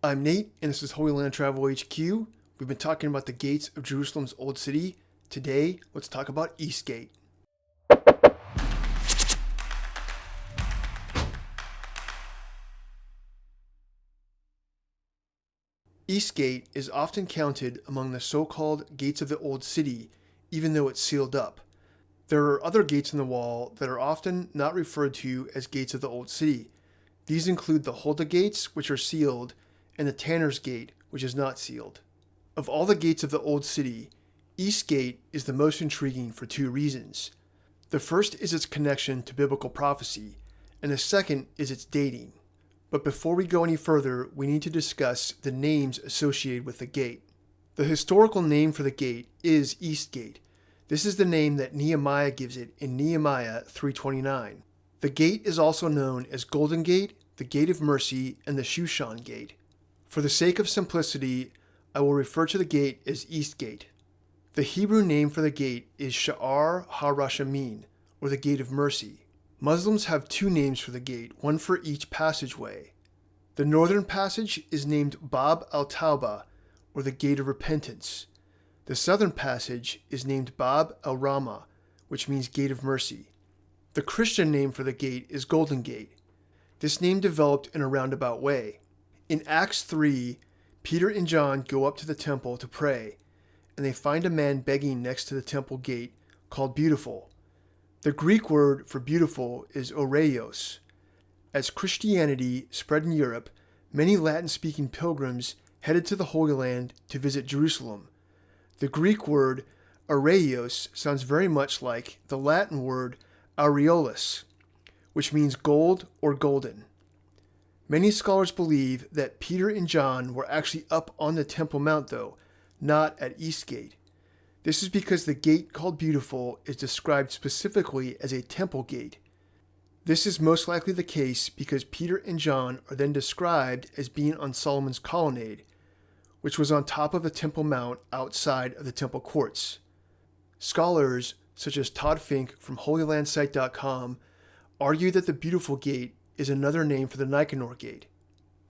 I'm Nate, and this is Holy Land Travel HQ. We've been talking about the gates of Jerusalem's Old City. Today, let's talk about East Gate. East Gate is often counted among the so-called gates of the Old City, even though it's sealed up. There are other gates in the wall that are often not referred to as gates of the Old City. These include the Huldah gates, which are sealed, and the Tanner's Gate, which is not sealed. Of all the gates of the Old City, East Gate is the most intriguing for two reasons. The first is its connection to biblical prophecy, and the second is its dating. But before we go any further, we need to discuss the names associated with the gate. The historical name for the gate is East Gate. This is the name that Nehemiah gives it in Nehemiah 3:29. The gate is also known as Golden Gate, the Gate of Mercy, and the Shushan Gate. For the sake of simplicity, I will refer to the gate as East Gate. The Hebrew name for the gate is Sha'ar HaRashamim, or the Gate of Mercy. Muslims have two names for the gate, one for each passageway. The northern passage is named Bab al-Tawbah, or the Gate of Repentance. The southern passage is named Bab al-Rahmah, which means Gate of Mercy. The Christian name for the gate is Golden Gate. This name developed in a roundabout way. In Acts 3, Peter and John go up to the temple to pray, and they find a man begging next to the temple gate called Beautiful. The Greek word for beautiful is oreios. As Christianity spread in Europe, many Latin-speaking pilgrims headed to the Holy Land to visit Jerusalem. The Greek word oreios sounds very much like the Latin word aureolus, which means gold or golden. Many scholars believe that Peter and John were actually up on the Temple Mount, though, not at East Gate. This is because the gate called Beautiful is described specifically as a temple gate. This is most likely the case because Peter and John are then described as being on Solomon's colonnade, which was on top of the Temple Mount outside of the temple courts. Scholars, such as Todd Fink from HolyLandSite.com, argue that the Beautiful Gate is another name for the Nicanor Gate.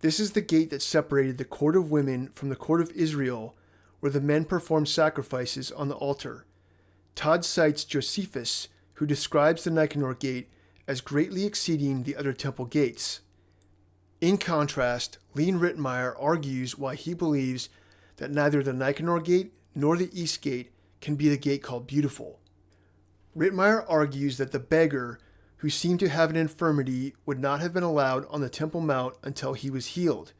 This is the gate that separated the court of women from the court of Israel, where the men performed sacrifices on the altar. Todd cites Josephus, who describes the Nicanor Gate as greatly exceeding the other temple gates. In contrast, Leen Ritmeyer argues why he believes that neither the Nicanor Gate nor the East Gate can be the gate called Beautiful. Ritmeyer argues that the beggar, who seemed to have an infirmity, would not have been allowed on the Temple Mount until he was healed.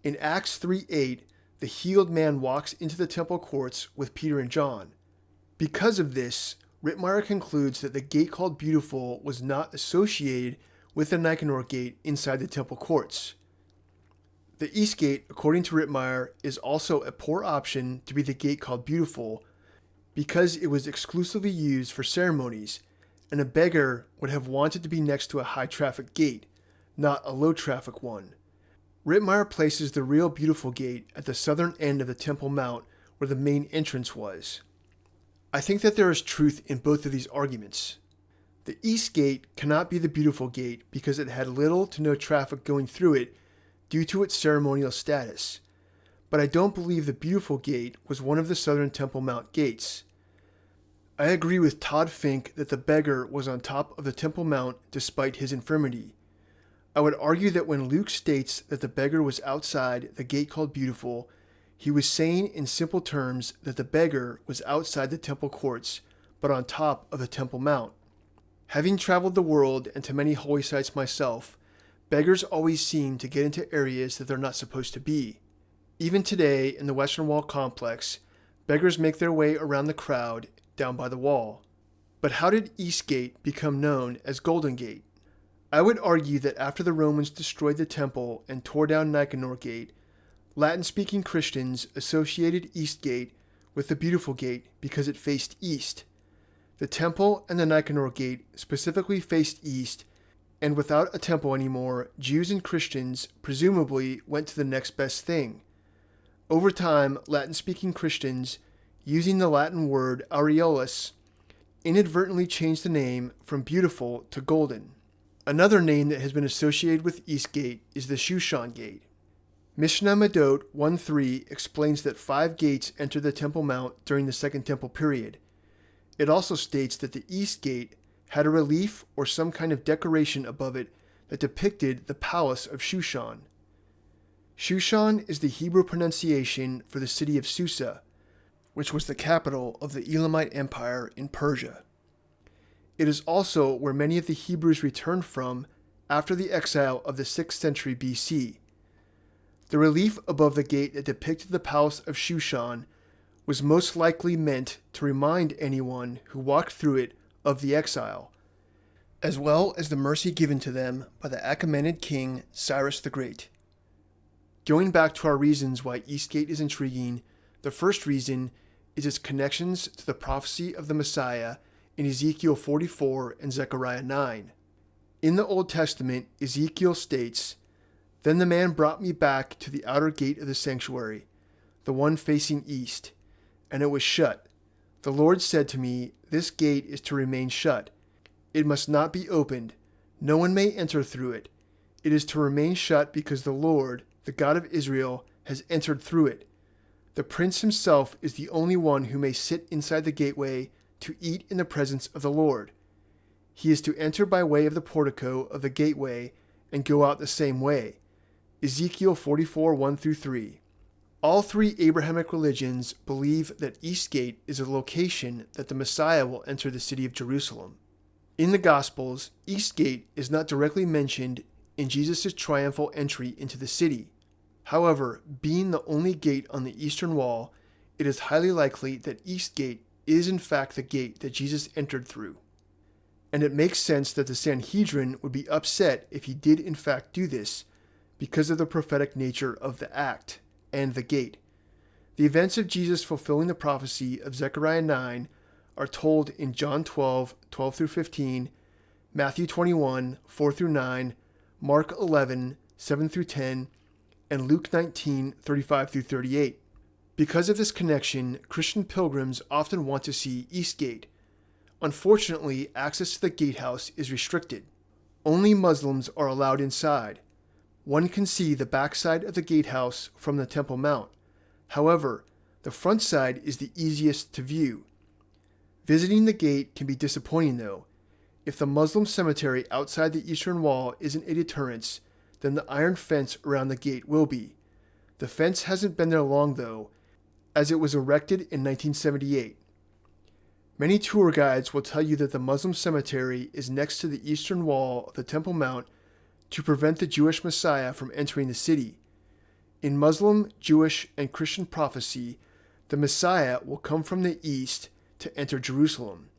In Acts 3:8, the healed man walks into the temple courts with Peter and John. Because of this, Ritmeyer concludes that the gate called Beautiful was not associated with the Nicanor Gate inside the temple courts. The East Gate, according to Ritmeyer, is also a poor option to be the gate called Beautiful because it was exclusively used for ceremonies, and a beggar would have wanted to be next to a high-traffic gate, not a low-traffic one. Ritmeyer places the real Beautiful Gate at the southern end of the Temple Mount where the main entrance was. I think that there is truth in both of these arguments. The East Gate cannot be the Beautiful Gate because it had little to no traffic going through it due to its ceremonial status. But I don't believe the Beautiful Gate was one of the southern Temple Mount gates. I agree with Todd Fink that the beggar was on top of the Temple Mount despite his infirmity. I would argue that when Luke states that the beggar was outside the gate called Beautiful, he was saying in simple terms that the beggar was outside the temple courts, but on top of the Temple Mount. Having traveled the world and to many holy sites myself, beggars always seem to get into areas that they're not supposed to be. Even today, in the Western Wall complex, beggars make their way around the crowd down by the wall. But how did East Gate become known as Golden Gate? I would argue that after the Romans destroyed the temple and tore down Nicanor Gate, Latin-speaking Christians associated East Gate with the Beautiful Gate because it faced east. The temple and the Nicanor Gate specifically faced east, and without a temple anymore, Jews and Christians presumably went to the next best thing. Over time, Latin-speaking Christians, using the Latin word aureolus, inadvertently changed the name from beautiful to golden. Another name that has been associated with East Gate is the Shushan Gate. Mishnah Medot 1:3 explains that 5 gates enter the Temple Mount during the Second Temple period. It also states that the East Gate had a relief or some kind of decoration above it that depicted the palace of Shushan. Shushan is the Hebrew pronunciation for the city of Susa, which was the capital of the Elamite Empire in Persia. It is also where many of the Hebrews returned from after the exile of the 6th century BC. The relief above the gate that depicted the palace of Shushan was most likely meant to remind anyone who walked through it of the exile, as well as the mercy given to them by the Achaemenid king Cyrus the Great. Going back to our reasons why Eastgate is intriguing, the first reason is its connections to the prophecy of the Messiah in Ezekiel 44 and Zechariah 9. In the Old Testament, Ezekiel states, "Then the man brought me back to the outer gate of the sanctuary, the one facing east, and it was shut. The Lord said to me, 'This gate is to remain shut. It must not be opened. No one may enter through it. It is to remain shut because the Lord, the God of Israel, has entered through it. The prince himself is the only one who may sit inside the gateway to eat in the presence of the Lord. He is to enter by way of the portico of the gateway and go out the same way." Ezekiel 44, 1-3. All 3 Abrahamic religions believe that Eastgate is a location that the Messiah will enter the city of Jerusalem. In the Gospels, Eastgate is not directly mentioned in Jesus' triumphal entry into the city. However, being the only gate on the eastern wall, it is highly likely that Eastgate is in fact the gate that Jesus entered through. And it makes sense that the Sanhedrin would be upset if he did in fact do this, because of the prophetic nature of the act and the gate. The events of Jesus fulfilling the prophecy of Zechariah 9 are told in John 12, 12-15, Matthew 21, 4-9, Mark 11, 7-10, and Luke 19, 35-38. Because of this connection, Christian pilgrims often want to see Eastgate. Unfortunately, access to the gatehouse is restricted. Only Muslims are allowed inside. One can see the backside of the gatehouse from the Temple Mount. However, the front side is the easiest to view. Visiting the gate can be disappointing though. If the Muslim cemetery outside the eastern wall isn't a deterrence, then the iron fence around the gate will be. The fence hasn't been there long though, as it was erected in 1978. Many tour guides will tell you that the Muslim cemetery is next to the eastern wall of the Temple Mount to prevent the Jewish Messiah from entering the city. In Muslim, Jewish, and Christian prophecy, the Messiah will come from the east to enter Jerusalem.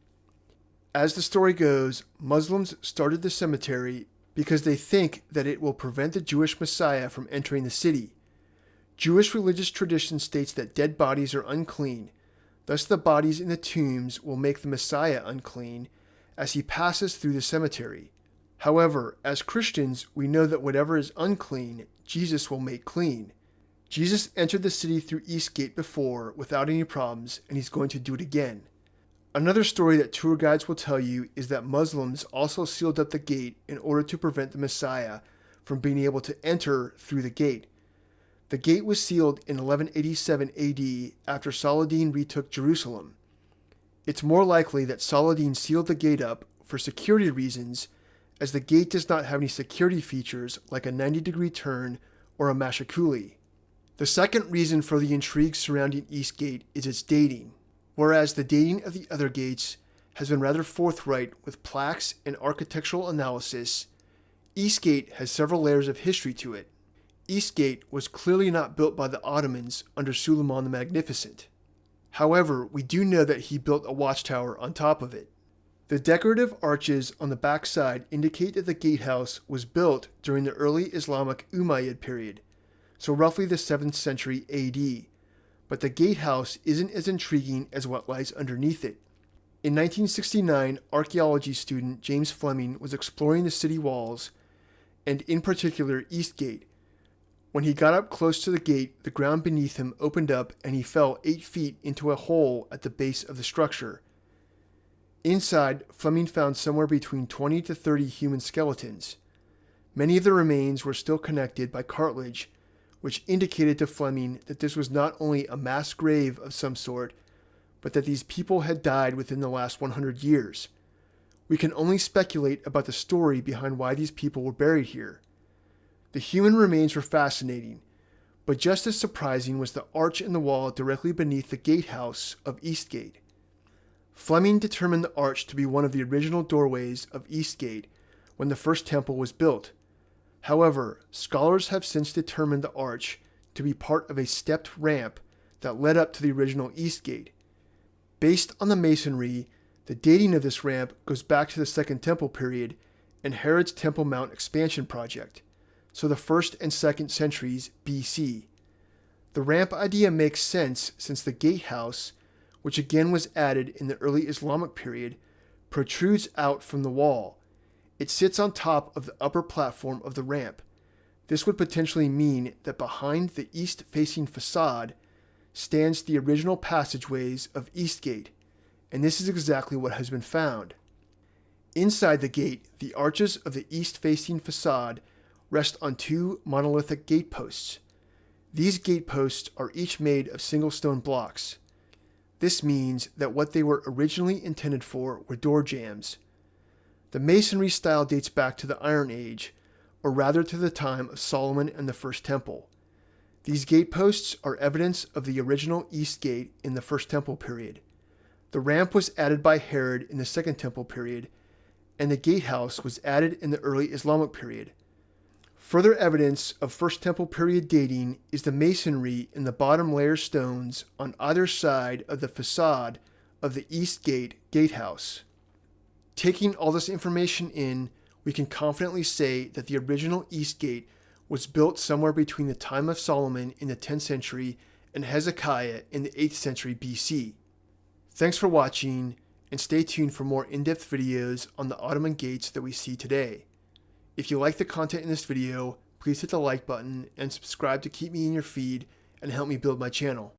As the story goes, Muslims started the cemetery because they think that it will prevent the Jewish Messiah from entering the city. Jewish religious tradition states that dead bodies are unclean, thus the bodies in the tombs will make the Messiah unclean as he passes through the cemetery. However, as Christians, we know that whatever is unclean, Jesus will make clean. Jesus entered the city through Eastgate before without any problems, and he's going to do it again. Another story that tour guides will tell you is that Muslims also sealed up the gate in order to prevent the Messiah from being able to enter through the gate. The gate was sealed in 1187 AD after Saladin retook Jerusalem. It's more likely that Saladin sealed the gate up for security reasons, as the gate does not have any security features like a 90-degree turn or a mashikuli. The second reason for the intrigue surrounding Eastgate is its dating. Whereas the dating of the other gates has been rather forthright with plaques and architectural analysis, Eastgate has several layers of history to it. Eastgate was clearly not built by the Ottomans under Suleiman the Magnificent. However, we do know that he built a watchtower on top of it. The decorative arches on the backside indicate that the gatehouse was built during the early Islamic Umayyad period, so roughly the 7th century AD, but the gatehouse isn't as intriguing as what lies underneath it. In 1969, archaeology student James Fleming was exploring the city walls, and in particular Eastgate. When he got up close to the gate, the ground beneath him opened up and he fell 8 feet into a hole at the base of the structure. Inside, Fleming found somewhere between 20 to 30 human skeletons. Many of the remains were still connected by cartilage, which indicated to Fleming that this was not only a mass grave of some sort, but that these people had died within the last 100 years. We can only speculate about the story behind why these people were buried here. The human remains were fascinating, but just as surprising was the arch in the wall directly beneath the gatehouse of Eastgate. Fleming determined the arch to be one of the original doorways of Eastgate when the first temple was built. However, scholars have since determined the arch to be part of a stepped ramp that led up to the original Eastgate. Based on the masonry, the dating of this ramp goes back to the Second Temple period and Herod's Temple Mount expansion project, so the 1st and 2nd centuries BC. The ramp idea makes sense since the gatehouse, which again was added in the early Islamic period, protrudes out from the wall. It sits on top of the upper platform of the ramp. This would potentially mean that behind the east-facing facade stands the original passageways of Eastgate, and this is exactly what has been found. Inside the gate, the arches of the east-facing facade rest on 2 monolithic gateposts. These gateposts are each made of single stone blocks. This means that what they were originally intended for were door jambs. The masonry style dates back to the Iron Age, or rather to the time of Solomon and the First Temple. These gateposts are evidence of the original East Gate in the First Temple period. The ramp was added by Herod in the Second Temple period, and the gatehouse was added in the early Islamic period. Further evidence of First Temple period dating is the masonry in the bottom layer stones on either side of the facade of the East Gate gatehouse. Taking all this information in, we can confidently say that the original East Gate was built somewhere between the time of Solomon in the 10th century and Hezekiah in the 8th century BC. Thanks for watching, and stay tuned for more in-depth videos on the Ottoman gates that we see today. If you like the content in this video, please hit the like button and subscribe to keep me in your feed and help me build my channel.